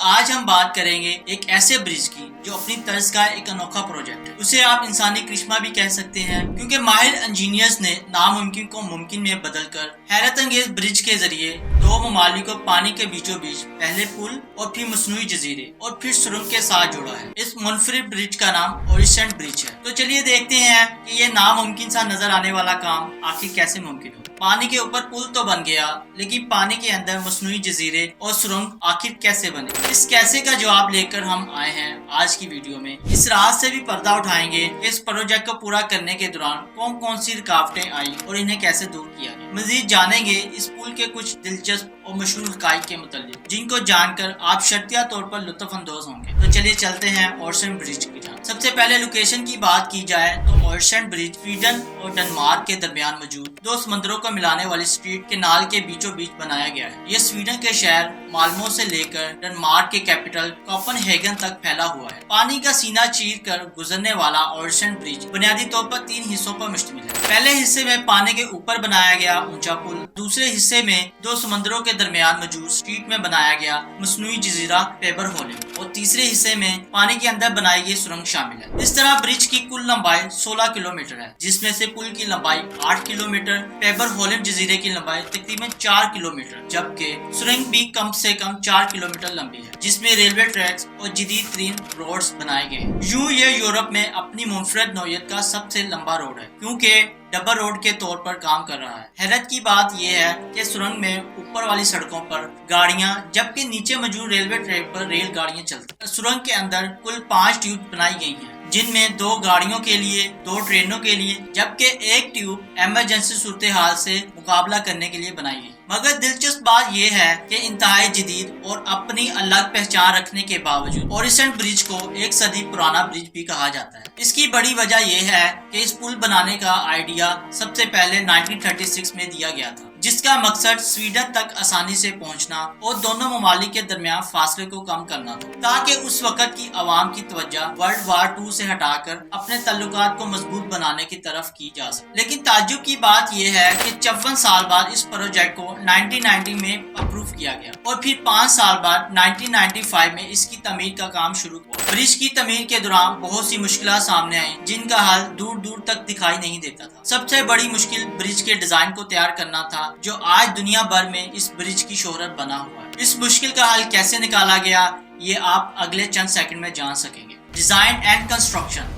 آج ہم بات کریں گے ایک ایسے برج کی جو اپنی طرز کا ایک انوکھا پروجیکٹ ہے. اسے آپ انسانی کرشمہ بھی کہہ سکتے ہیں کیونکہ ماہر انجینئرز نے ناممکن کو ممکن میں بدل کر حیرت انگیز برج کے ذریعے دو ممالک کو پانی کے بیچوں بیچ پہلے پل اور پھر مصنوعی جزیرے اور پھر سرنگ کے ساتھ جوڑا ہے. اس منفرد برج کا نام اورسینٹ برج ہے. تو چلیے دیکھتے ہیں کہ یہ ناممکن سا نظر آنے والا کام آخر کیسے ممکن ہو. پانی کے اوپر پل تو بن گیا لیکن پانی کے اندر مصنوعی جزیرے اور سرنگ آخر کیسے بنے؟ اس کیسے کا جواب لے کر ہم آئے ہیں آج کی ویڈیو میں. اس راز سے بھی پردہ اٹھائیں گے کہ اس پروجیکٹ کو پورا کرنے کے دوران کون کون سی رکاوٹیں آئیں اور انہیں کیسے دور کیا گیا. مزید جانیں گے اس پل کے کچھ دلچسپ اور مشہور حقائق کے متعلق جن کو جان کر آپ شرطیہ طور پر لطف اندوز ہوں گے. تو چلیے چلتے ہیں اورسینٹ برج کی جانب. سب سے پہلے لوکیشن کی بات کی جائے تو اورسینٹ برج سویڈن اور ڈنمارک کے درمیان موجود دو سمندروں کو ملانے والی اسٹریٹ کینال کے بیچوں بیچ بنایا گیا ہے. یہ سویڈن کے شہر مالمو سے لے کر ڈنمارک کے کیپٹل کوپن ہیگن تک پھیلا ہوا ہے. پانی کا سینہ چیر کر گزرنے والا اورسینٹ برج بنیادی طور پر 3 حصوں پر مشتمل ہے. پہلے حصے میں پانی کے اوپر بنایا گیا اونچا پل، دوسرے حصے میں دو سمندروں کے درمیان موجود اسٹریٹ میں بنایا گیا مصنوعی جزیرہ پیبر ہولم، اور تیسرے حصے میں پانی کے اندر بنائی گئی سرنگ شامل ہے. اس طرح برج کی کل لمبائی 16 کلومیٹر ہے، جس میں سے پل کی لمبائی 8 کلومیٹر، پیبر ہولم جزیرے کی لمبائی تقریباً 4 کلومیٹر، جبکہ سرنگ بھی کم سے کم 4 کلومیٹر لمبی ہے، جس میں ریلوے ٹریکس اور جدید ترین روڈز بنائے گئے ہیں. یوں یہ یورپ میں اپنی منفرد نوعیت کا سب سے لمبا روڈ ہے کیونکہ ڈبل روڈ کے طور پر کام کر رہا ہے. حیرت کی بات یہ ہے کہ سرنگ میں اوپر والی سڑکوں پر گاڑیاں جبکہ نیچے موجود ریلوے ٹریک پر ریل گاڑیاں چلتی. سرنگ کے اندر کل 5 ٹیوب بنائی گئی ہیں جن میں 2 گاڑیوں کے لیے، 2 ٹرینوں کے لیے، جبکہ ایک ٹیوب ایمرجنسی صورتحال سے مقابلہ کرنے کے لیے بنائی گئی. مگر دلچسپ بات یہ ہے کہ انتہائی جدید اور اپنی الگ پہچان رکھنے کے باوجود اورسینٹ برج کو ایک صدی پرانا برج بھی کہا جاتا ہے. اس کی بڑی وجہ یہ ہے کہ اس پل بنانے کا آئیڈیا سب سے پہلے 1936 میں دیا گیا تھا، جس کا مقصد سویڈن تک آسانی سے پہنچنا اور دونوں ممالک کے درمیان فاصلے کو کم کرنا تھا تاکہ اس وقت کی عوام کی توجہ ورلڈ وار 2 سے ہٹا کر اپنے تعلقات کو مضبوط بنانے کی طرف کی جا سکے. لیکن تعجب کی بات یہ ہے کہ 54 سال بعد اس پروجیکٹ کو 1990 میں اپروو کیا گیا اور پھر 5 سال بعد 1995 میں اس کی تعمیر کا کام شروع ہوا. برج کی تعمیر کے دوران بہت سی مشکلات سامنے آئیں جن کا حل دور دور تک دکھائی نہیں دیتا تھا. سب سے بڑی مشکل برج کے ڈیزائن کو تیار کرنا تھا جو آج دنیا بھر میں اس برج کی شہرت بنا ہوا ہے. اس مشکل کا حل کیسے نکالا گیا یہ آپ اگلے چند سیکنڈ میں جان سکیں گے. Design and construction.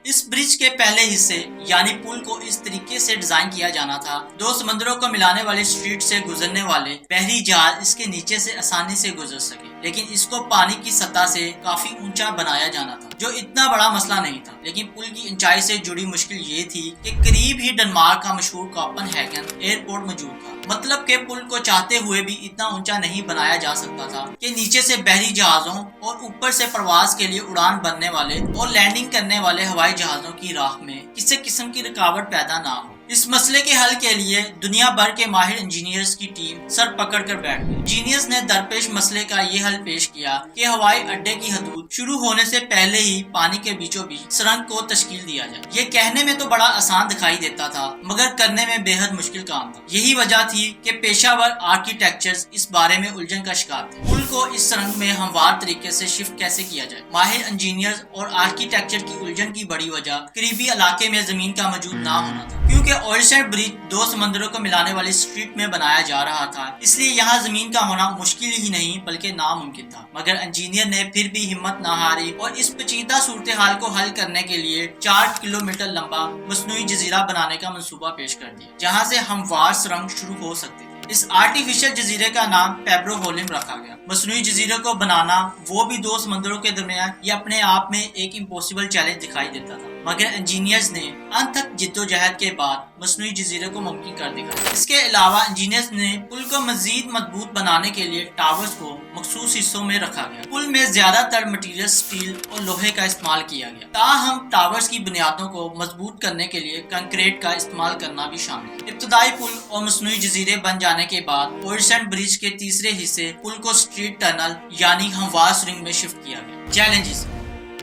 اس برج کے پہلے حصے یعنی پل کو اس طریقے سے ڈیزائن کیا جانا تھا 2 سمندروں کو ملانے والی اسٹریٹ سے گزرنے والے بحری جہاز اس کے نیچے سے آسانی سے گزر سکے، لیکن اس کو پانی کی سطح سے کافی اونچا بنایا جانا تھا جو اتنا بڑا مسئلہ نہیں تھا. لیکن پل کی اونچائی سے جڑی مشکل یہ تھی کہ قریب ہی ڈنمارک کا مشہور کوپن ہیگن ایئرپورٹ موجود تھا. مطلب کہ پل کو چاہتے ہوئے بھی اتنا اونچا نہیں بنایا جا سکتا تھا کہ نیچے سے بحری جہازوں اور اوپر سے پرواز کے لیے اڑان بھرنے والے اور لینڈنگ کرنے والے ہوائی جہازوں کی راہ میں کسی قسم کی رکاوٹ پیدا نہ ہو. اس مسئلے کے حل کے لیے دنیا بھر کے ماہر انجینئرز کی ٹیم سر پکڑ کر بیٹھ گئی. انجینئرز نے درپیش مسئلے کا یہ حل پیش کیا کہ ہوائی اڈے کی حدود شروع ہونے سے پہلے ہی پانی کے بیچوں بیچ سرنگ کو تشکیل دیا جائے. یہ کہنے میں تو بڑا آسان دکھائی دیتا تھا مگر کرنے میں بے حد مشکل کام تھا. یہی وجہ تھی کہ پیشہ ور آرکیٹیکچرز اس بارے میں الجھن کا شکار تھے. پل کو اس سرنگ میں ہموار طریقے سے شفٹ کیسے کیا جائے. ماہر انجینئرز اور آرکیٹیکچر کی الجھن کی بڑی وجہ قریبی علاقے میں زمین کا موجود نہ ہونا تھا. کیونکہ اورسینٹ برج 2 سمندروں کو ملانے والی اسٹریٹ میں بنایا جا رہا تھا اس لیے یہاں زمین کا ہونا مشکل ہی نہیں بلکہ ناممکن تھا. مگر انجینئر نے پھر بھی ہمت نہ ہاری اور اس پیچیدہ صورتحال کو حل کرنے کے لیے 4 کلومیٹر لمبا مصنوعی جزیرہ بنانے کا منصوبہ پیش کر دیا جہاں سے ہموار سرنگ شروع ہو سکتی تھی. اس آرٹیفیشل جزیرے کا نام پیبرو ہولم رکھا گیا. مصنوعی جزیرے کو بنانا وہ بھی 2 سمندروں کے درمیان یہ اپنے آپ میں ایک امپوسیبل چیلنج دکھائی دیتا تھا مگر انجینئرز نے انتھک جدوجہد کے بعد مصنوعی جزیرے کو ممکن کر دکھایا. اس کے علاوہ انجینئرز نے پل کو مزید مضبوط بنانے کے لیے ٹاورز کو مخصوص حصوں میں رکھا گیا. پل میں زیادہ تر مٹیریل سٹیل اور لوہے کا استعمال کیا گیا تاہم ٹاورز کی بنیادوں کو مضبوط کرنے کے لیے کنکریٹ کا استعمال کرنا بھی شامل ہے. ابتدائی پل اور مصنوعی جزیرے بن جانے کے بعد اورسینٹ برج کے تیسرے حصے پل کو اسٹریٹ ٹنل یعنی ہموار سرنگ میں شفٹ کیا گیا. چیلنجز.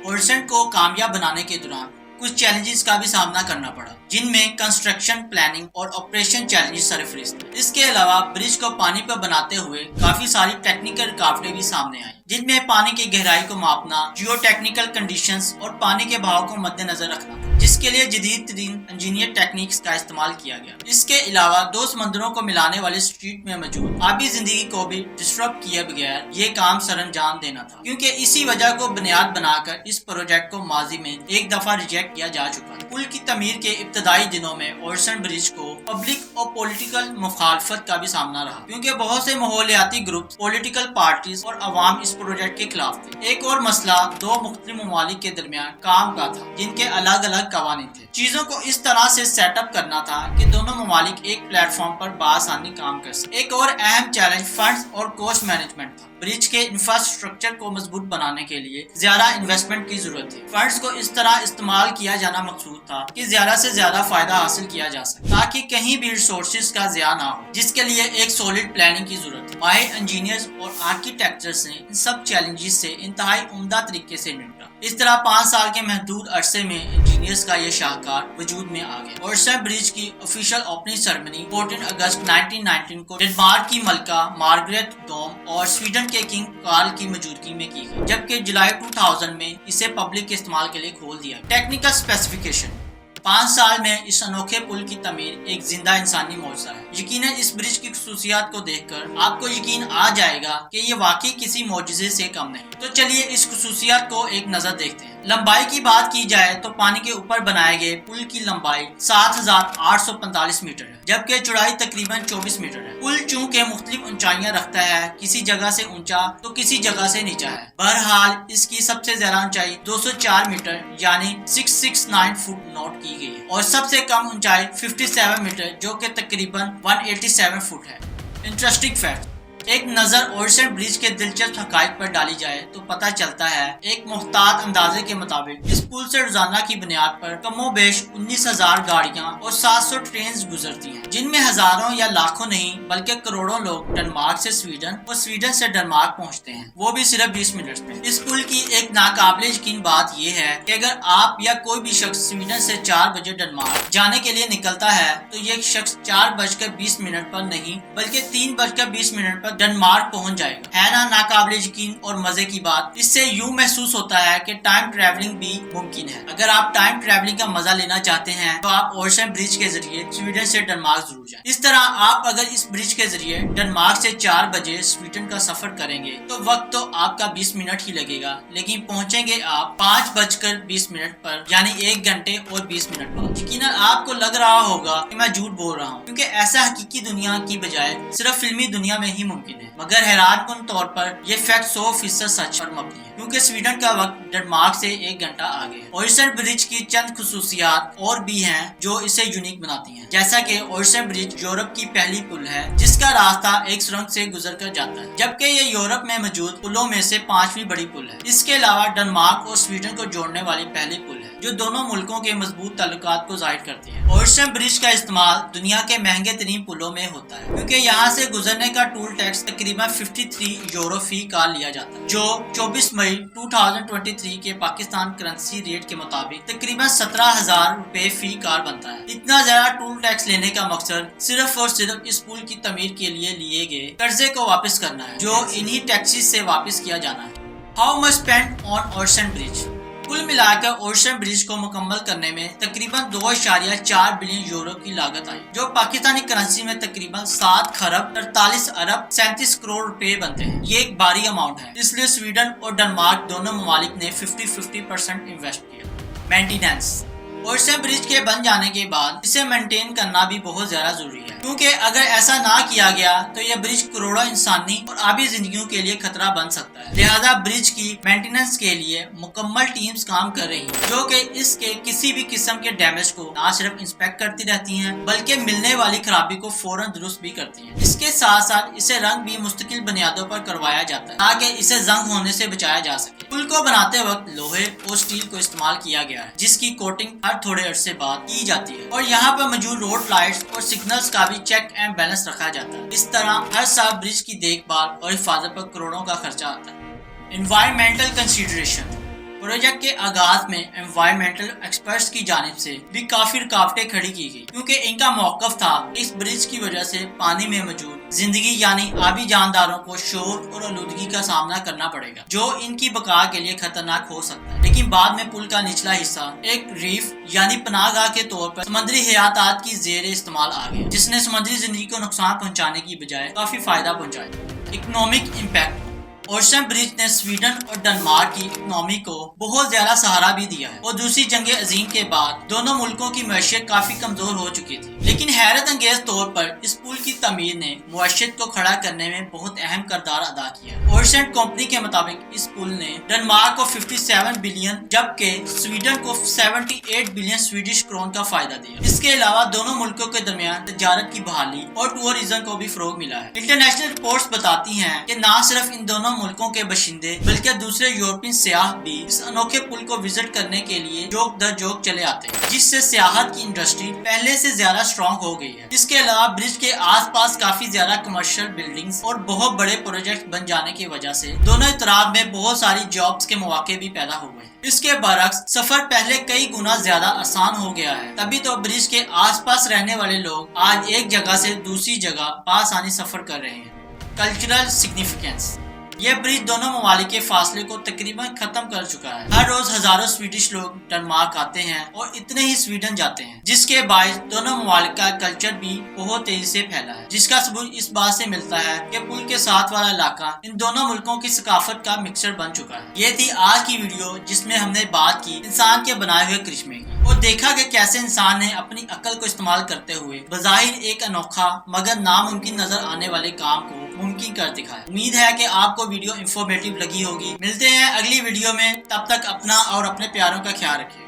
اورسینٹ کو کامیاب بنانے کے دوران कुछ चैलेंजेस का भी सामना करना पड़ा, जिनमें कंस्ट्रक्शन, प्लानिंग और ऑपरेशन चैलेंजेस सरफहरिस्त थे। इसके अलावा ब्रिज को पानी पर बनाते हुए काफी सारी टेक्निकल रुकावटें भी सामने आई, जिनमें पानी की गहराई को मापना, जियो टेक्निकल कंडीशंस और पानी के बहाव को मद्देनजर रखना, जिसके लिए जदीद तरीन इंजीनियर टेक्निक्स का इस्तेमाल किया गया। इसके अलावा दो समंदरों को मिलाने वाले स्ट्रीट में मौजूद आबी जिंदगी को भी डिस्टर्ब किए बगैर ये काम सरअंजाम देना था, क्योंकि इसी वजह को बुनियाद बनाकर इस प्रोजेक्ट को माजी में एक दफा रिजेक्ट किया जा चुका था। पुल की तमीर के इब्तदाई दिनों में ओरसन ब्रिज को पब्लिक और पॉलिटिकल मुखालफत का भी सामना रहा, क्योंकि बहुत से माहौलियाती ग्रुप, पॉलिटिकल पार्टीज और अवाम इस प्रोजेक्ट के खिलाफ थे। एक और मसला दो मुख्तलिफ ममालिक के दरमियान काम का था, जिनके अलग अलग कवानीन थे। चीजों को इस तरह से सेटअप करना था कि दोनों ममालिक एक प्लेटफॉर्म पर बासानी काम कर सके। एक और अहम चैलेंज फंड्स और कॉस्ट मैनेजमेंट था। ब्रिज के इंफ्रास्ट्रक्चर को मजबूत बनाने के लिए ज्यादा इन्वेस्टमेंट की जरूरत थी। फंड्स को इस तरह इस्तेमाल किया जाना मकसूद था कि ज्यादा से ज्यादा फायदा हासिल किया जा सके, ताकि कहीं भी रिसोर्सेज का ज़िया ना हो, जिसके लिए एक सॉलिड प्लानिंग की जरूरत है। माहिर इंजीनियर्स और आर्किटेक्चर्स ने इन सब चैलेंजेस से इंतहाई उम्दा तरीके से निपटा। इस तरह 5 साल के महदूद अरसे में इंजीनियर्स का ये शाहकार वजूद में आ गया। ओरसन ब्रिज की ऑफिशियल ओपनिंग सेरेमनी 14 अगस्त 1919 को डेनमार्क की मलका मार्गरेट डोम और स्वीडन के किंग कार्ल की मौजूदगी में की गई, जबकि जुलाई 2000 में इसे पब्लिक के इस्तेमाल के लिए खोल दिया। टेक्निकल स्पेसिफिकेशन 5 साल में इस अनोखे पुल की तमीर एक जिंदा इंसानी मौजज़ा है। यकीनन इस ब्रिज की खुसूसियात को देखकर आपको यकीन आ जाएगा कि ये वाकई किसी मौजज़े से कम नहीं। तो चलिए इस खुसूसियात को एक नजर देखते हैं। लंबाई की बात की जाए तो पानी के ऊपर बनाए गए पुल की लंबाई 7845 मीटर है, जबकि चौड़ाई तकरीबन 24 मीटर है। पुल चूंकि मुख्तलिफ ऊंचाइयां रखता है, किसी जगह से ऊंचा तो किसी जगह से नीचा है। बहरहाल इसकी सबसे ज्यादा ऊंचाई 204 मीटर यानी 669 फुट नोट की गई है और सबसे कम ऊंचाई 57 मीटर जो कि तकरीबन 187 फुट है। इंटरेस्टिंग फैक्ट, एक नजर ओरसन ब्रिज के दिलचस्प हकाइक पर डाली जाए तो पता चलता है, एक मुहतात अंदाजे के मुताबिक इस पुल से रोजाना की बुनियाद पर कमोबेश 19,000 गाड़ियां और 700 ट्रेन गुजरती हैं, जिनमें हजारों या लाखों नहीं बल्कि करोड़ों लोग डेनमार्क से स्वीडन और स्वीडन से डेनमार्क पहुंचते हैं, वो भी सिर्फ 20 मिनट में। इस पुल की एक नाकाबिले यकीन बात यह है कि अगर आप या कोई भी शख्स स्वीडन से 4 बजे डेनमार्क जाने के लिए निकलता है तो ये शख्स 4:20 पर नहीं बल्कि 3:20 पर डेनमार्क पहुंच जाएगा। है ना नाकाबिले यकीन और मजे की बात। इससे यूं महसूस होता है कि टाइम ट्रैवलिंग भी मुमकिन है। अगर आप टाइम ट्रैवलिंग का मजा लेना चाहते हैं तो आप ओरसन ब्रिज के जरिए स्वीडन से डेनमार्क जरूर जाएं। इस तरह आप अगर इस ब्रिज के जरिए डेनमार्क से 4 बजे स्वीडन का सफर करेंगे तो वक्त तो आपका 20 मिनट ही लगेगा, लेकिन पहुंचेंगे आप 5:20 पर यानी 1 घंटे और 20 मिनट बाद। यकीनन आपको लग रहा होगा कि मैं झूठ बोल रहा हूँ, क्योंकि ऐसा हकीकी दुनिया की बजाय सिर्फ फिल्मी दुनिया में ही मुमकिन है। मगर हैरानकुन तौर पर यह फैक्ट 100% सच पर मबनी है, क्योंकि स्वीडन का वक्त डेनमार्क से 1 घंटा आगे है। ओरसन ब्रिज की चंद खुसूसियात और भी हैं जो इसे यूनिक बनाती हैं, जैसा कि ओरसन ब्रिज यूरोप की पहली पुल है जिसका रास्ता एक सुरंग से गुजर कर जाता है, जबकि ये यूरोप में मौजूद पुलों में से 5वीं बड़ी पुल है। इसके अलावा डेनमार्क और स्वीडन को जोड़ने वाली पहली पुल है जो दोनों मुल्कों के मजबूत ताल्लुकात को जाहिर करती है। ओरसन ब्रिज का इस्तेमाल दुनिया के महंगे तरीन पुलों में होता है, क्योंकि यहाँ से गुजरने का टूल टैक्स तकरीबन 53 यूरो फी कार लिया जाता है, जो 24 मई 2023 के पाकिस्तान करेंसी रेट के मुताबिक तकरीबन 17,000 रुपए फी कार बनता है। इतना ज्यादा टूल टैक्स लेने का मकसद सिर्फ और सिर्फ इस पुल की तमीर के लिए लिए गए कर्जे को वापस करना है, जो इन्हीं टैक्सेस से वापस किया जाना है। How much spent on Orson bridge. कुल मिलाकर ओरसन ब्रिज को मुकम्मल करने में तकरीबन 2.4 बिलियन यूरो की लागत आई, जो पाकिस्तानी करेंसी में तकरीबन 7 खरब 43 अरब 37 करोड़ रुपए बनते हैं। ये एक भारी अमाउंट है, इसलिए स्वीडन और डेनमार्क दोनों ममालिक ने 50-50% इन्वेस्ट किया। मेंटेनेंस। ओरसन ब्रिज के बन जाने के बाद इसे मेंटेन करना भी बहुत ज्यादा जरूरी है, क्योंकि अगर ऐसा ना किया गया तो यह ब्रिज करोड़ों इंसानी और आबी जिंदगियों के लिए खतरा बन सकता है। लिहाजा ब्रिज की मेंटेनेंस के लिए मुकम्मल टीम्स काम कर रही हैं, जो कि इसके किसी भी किस्म के डैमेज को न सिर्फ इंस्पेक्ट करती रहती हैं बल्कि मिलने वाली खराबी को फौरन दुरुस्त भी करती हैं। इसके साथ साथ इसे रंग भी मुस्तकिल बुनियादों पर करवाया जाता है ताकि इसे जंग होने से बचाया जा सके। पुल को बनाते वक्त लोहे और स्टील को इस्तेमाल किया गया है, जिसकी कोटिंग हर थोड़े अरसे बाद की जाती है, और यहाँ पर मौजूद रोड लाइट्स और सिग्नल्स का भी चेक एंड बैलेंस रखा जाता है। इस तरह हर साल ब्रिज की देखभाल और हिफाजत पर करोड़ों का खर्चा आता है। Environmental consideration. प्रोजेक्ट के आगाज में एनवायरमेंटल एक्सपर्ट्स की जानिब से भी काफी रुकावटें खड़ी की गई, क्योंकि इनका मौकफ था इस ब्रिज की वजह से पानी में मौजूद जिंदगी यानी आबी जानदारों को शोर और आलूदगी का सामना करना पड़ेगा, जो इनकी बका के लिए खतरनाक हो सकता है। लेकिन बाद में पुल का निचला हिस्सा एक रीफ यानी पनाहगाह के तौर पर समुद्री हयातात की जेर इस्तेमाल आ गया, जिसने समुद्री जिंदगी को नुकसान पहुंचाने की बजाय काफी फायदा पहुंचाया। Economic impact. ओशन ब्रिज ने स्वीडन और डेनमार्क की इकोनॉमी को बहुत ज्यादा सहारा भी दिया है और दूसरी जंग अजीम के बाद दोनों मुल्कों की मैशियत काफी कमजोर हो चुकी थी। लेकिन हैरत अंगेज तौर पर इस पुल की तमीर ने मैशियत को खड़ा करने में बहुत अहम किरदार अदा किया। ओशन कंपनी के मुताबिक इस पुल ने डेनमार्क को 57 बिलियन जबकि स्वीडन को 78 बिलियन स्वीडिश क्रोन का फायदा दिया। इसके अलावा दोनों मुल्कों के दरमियान तजारत की बहाली और टूरिज्म को भी फरोग मिला है। इंटरनेशनल रिपोर्ट्स बताती हैं कि न सिर्फ इन दोनों मुल्कों के बशिंदे बल्कि दूसरे यूरोपियन सियाह भी इस अनोखे पुल को विजिट करने के लिए जोक दर जोक चले आते हैं, जिससे सियाहत की इंडस्ट्री पहले से ज्यादा स्ट्रॉन्ग हो गई है। इसके अलावा ब्रिज के आसपास काफी ज्यादा कमर्शियल बिल्डिंग्स और बहुत बड़े प्रोजेक्ट बन जाने की वजह से दोनों इतराब में बहुत सारी जॉब्स के मौके भी पैदा हो गए। इसके बरक्स सफर पहले कई गुना ज्यादा आसान हो गया है, तभी तो ब्रिज के आसपास रहने वाले लोग आज एक जगह से दूसरी जगह आसानी सफर कर रहे हैं। Cultural significance. यह ब्रिज दोनों ममालिक के फासले को तकरीबन खत्म कर चुका है। हर रोज हजारों स्वीडिश लोग डेनमार्क आते हैं और इतने ही स्वीडन जाते हैं, जिसके बायस दोनों ममालिक का कल्चर भी बहुत तेजी से फैला है, जिसका सबूत इस बात से मिलता है कि पुल के साथ वाला इलाका इन दोनों मुल्कों की सकाफत का मिक्सचर बन चुका है। ये थी आज की वीडियो, जिसमें हमने बात की इंसान के बनाए हुए करिश्मे की और देखा कि कैसे इंसान ने अपनी अक्ल को इस्तेमाल करते हुए बज़ाहिर एक अनोखा मगर नामुमकिन नजर आने वाले काम को मुमकिन कर दिखाया। उम्मीद है कि आपको वीडियो इंफॉर्मेटिव लगी होगी। मिलते हैं अगली वीडियो में, तब तक अपना और अपने प्यारों का ख्याल रखिए।